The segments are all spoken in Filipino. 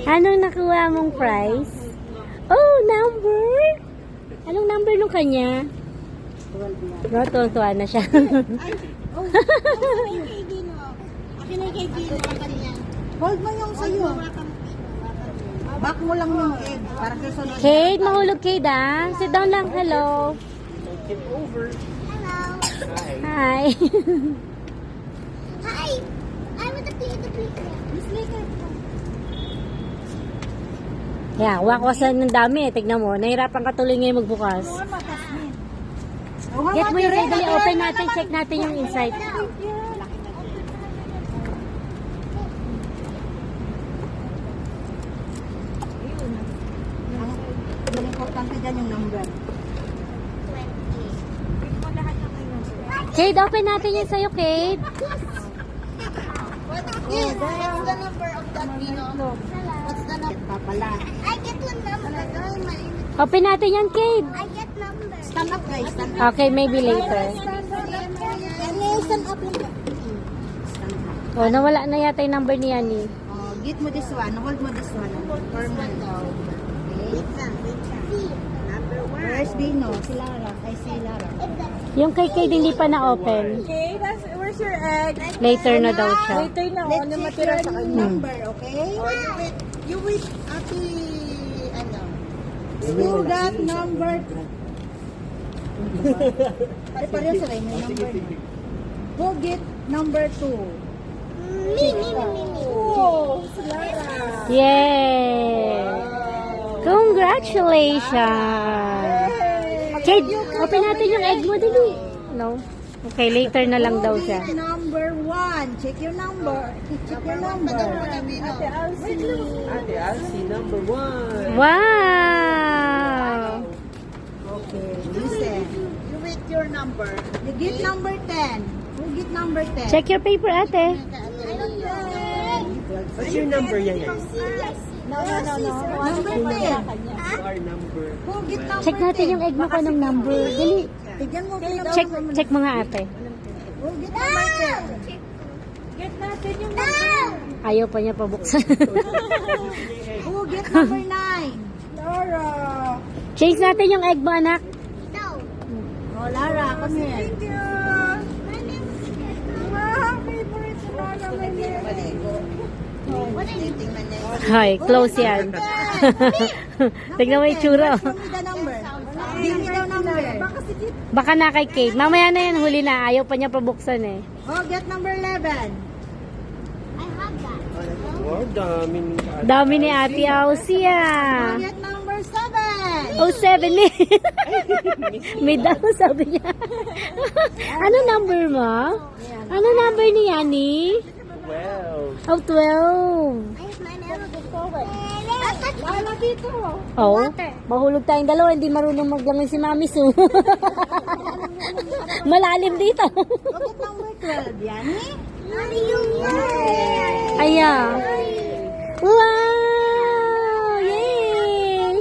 Anong nakuha mong prize? Oh, number? Anong number nung kanya? No, tuwa na siya. Hold mo yung sa'yo. Back mo lang yung egg. Para kay sunod. Kate, mahulog Kate ah. Sit down lang. Hello. Hi. Hi! I want to play the playground. Miss Laker. Yeah, wakosan ng dami. Tignan mo. Nahirapan ka tuloy ngayon magbukas. Get mo yung dali. Open natin. Check natin yung inside. Ang importante dyan yung number. Kate, open natin yung sa'yo, Kate. What's the number of that Pino? What's the number? Papala. I get one number. Open natin yan, Kate. I get number. Stand up guys. Stand up. Okay, maybe later. Stand up lang. Stand up. Oh, nawala na yata yung number ni Yani. Oh, get mo this one. Hold mo this one. For me. Wait lang. Number one. Where's Dino? Si Lara. Ay, si Lara. Yung kay Kate hindi pa na-open. Okay, where's your egg? Later na daw siya. Later na. Let's check your number, okay? You wait, ate, ano? Who got number? Ay, pareho sila yung number. Who get number 2? Me. Oh, si Lara. Yay! Congratulations! Kate, open natin yung egg mo, dali. No? Okay, later na lang daw siya. Number 1. Check your number. Check your number. Ate Elsie, number 1. Wow! Okay, listen. You wait your number. You get number 10. Who get number 10? Check your paper, ate. What's your number, Yaya? No. Number 10. Our number. Who get number 10? Check natin yung egg mo kung anong number. Dali. Tignan mo. Check mo nga, ate. Who get number 10? Get natin yung number. Ayaw pa niya pabuksan. Who get number 9? Laura. Change natin yung egg mo, anak. No. Oh, Lara, come here. Thank you. My name is Favorite si Lara. Maligo. What is it? Hi, close yan. Tignan mo yung tsura. Show me the number. Give me the number. Baka na kay Kate. Mamaya na yan, huli na. Ayaw pa niya pabuksan eh. Oh, get number 11. I have that. Oh, dami ni Ate. Dami ni Ate Elsie Oh, ah. get number 7. Oh, 7 eh. May daw sabi niya. Ano number mo? Ano number ni Yani? Well, Oh, 12. I have my name forward. Lala dito. Oh, mahulog tayong dalawa. Hindi marunong maglangoy si Mami Su. Malalim dito. Oh, get number 12. Yan eh. Ano yung Ayan. Wow! Yay!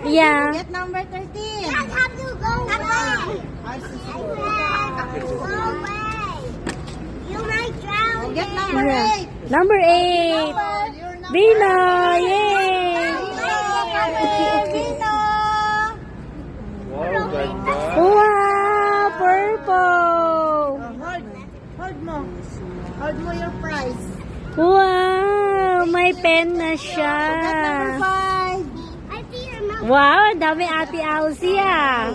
Yeah. Get number 13. I have to go away. I have to go away. You might drown. Oh, get number Yeah. 8. Number 8. Dino! Yay! Dino. wow, ganda. Wow! Purple! Hold mo. Hold mo your prize. Wow! May pen na siya. Get number 5. I see your mouth. Wow! Dami Ate Elsie ah.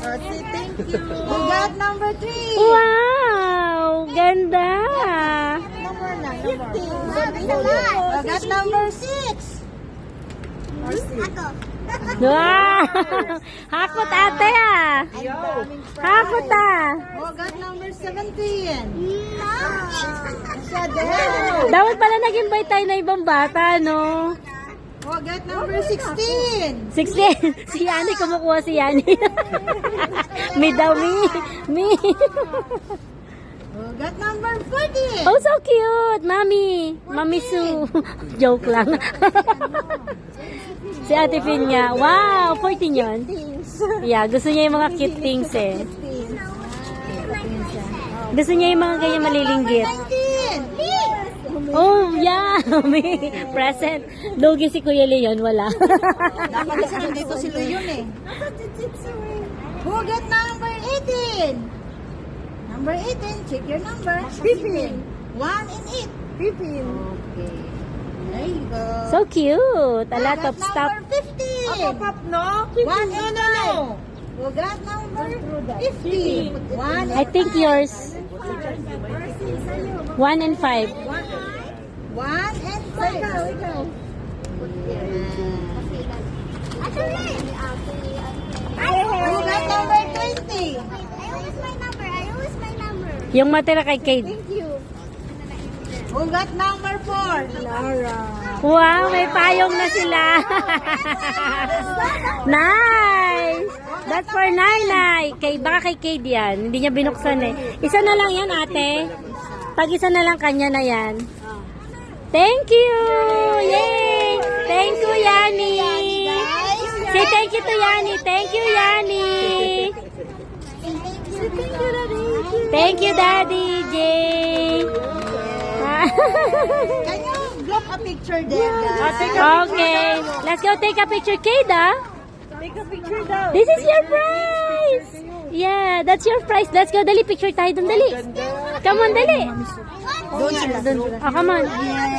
Okay, thank you. Who got number 3? Wow! Ganda! Number na. Salamat. Who got number 6? Ako. Wow! Hakot ate ah! Hakot ah! Who got number 17? No. Siya din. Dapat pala nag-invite tayo na ibang bata, no? Who got number 16? 16. Si Yani, kumukuha si Yani. May dami. Me. Who got number 14? Oh, so cute. Mami. Mami Su. Joke lang. Si Ate Pinya. Wow, 14 yun. Yeah, gusto niya yung mga cute things eh. Gusto niya yung mga ganyan malilinggit. 19. Oh, yeah. dami. Present. Lugi si Kuya Leon, wala. Dapat kasi nandito si Leon eh. Who got number 18? Number 18, check your number. 15. 1 and 8. 15. Okay. There you go. So cute. A lot of stuff. Number 15. Pop, no? 1 and 5. Who got number 15? 1 I think yours. 1 and 5. 1 and 5. Ikaw. Who got number 20? Yung matira kay Kate. Who got number 4? Lara. Wow, may payong na sila. Nice! That's for Nainay. Baka kay Kate yan. Hindi niya binuksan eh. Isa na lang yan, ate. Pag isa na lang kanya na yan. Thank you! Yay! Thank you, Yani! Say thank you to Yani. Thank you, Yani! Thank you, Daddy Jay! Can you block a picture there, guys? Okay, let's go take a picture, Keda. Take a picture daw. This is your prize. Yeah, that's your prize. Let's go, dali picture tayo dun, dali. Come on, dali. Doon sila. Oh, come on.